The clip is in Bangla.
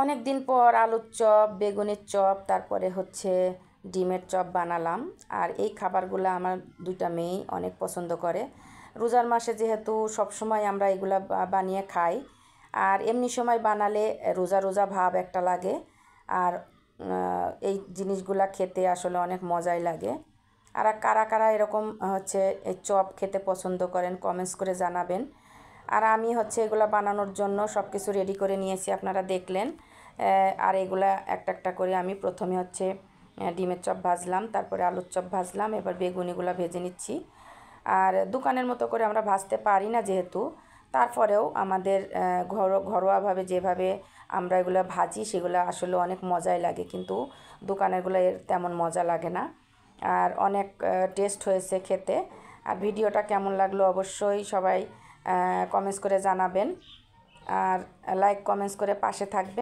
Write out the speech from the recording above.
অনেক দিন পর আলুর চপ, বেগুনের চপ, তারপরে হচ্ছে ডিমের চপ বানালাম। আর এই খাবারগুলো আমার দুইটা মেয়েই অনেক পছন্দ করে। রোজার মাসে যেহেতু সবসময় আমরা এগুলা বানিয়ে খাই, আর এমনি সময় বানালে রোজা রোজা ভাব একটা লাগে। আর এই জিনিসগুলা খেতে আসলে অনেক মজাই লাগে। আর কারা কারা এরকম হচ্ছে এই চপ খেতে পছন্দ করেন কমেন্টস করে জানাবেন। আর আমি হচ্ছে এগুলা বানানোর জন্য সব কিছু রেডি করে নিয়েছি, আপনারা দেখলেন। আর এগুলা একটা একটা করে আমি প্রথমে হচ্ছে ডিমের চপ ভাজলাম, তারপরে আলুর চপ ভাজলাম, এবার বেগুনিগুলো ভেজে নিচ্ছি। আর দোকানের মতো করে আমরা ভাজতে পারি না যেহেতু, তারপরেও আমাদের ঘরোয়াভাবে যেভাবে আমরা এগুলো ভাজি সেগুলো আসলে অনেক মজাই লাগে, কিন্তু দোকানেরগুলো এর তেমন মজা লাগে না। আর অনেক টেস্ট হয়েছে খেতে। আর ভিডিওটা কেমন লাগলো অবশ্যই সবাই কমেন্টস করে জানাবেন, আর লাইক কমেন্টস করে পাশে থাকবেন।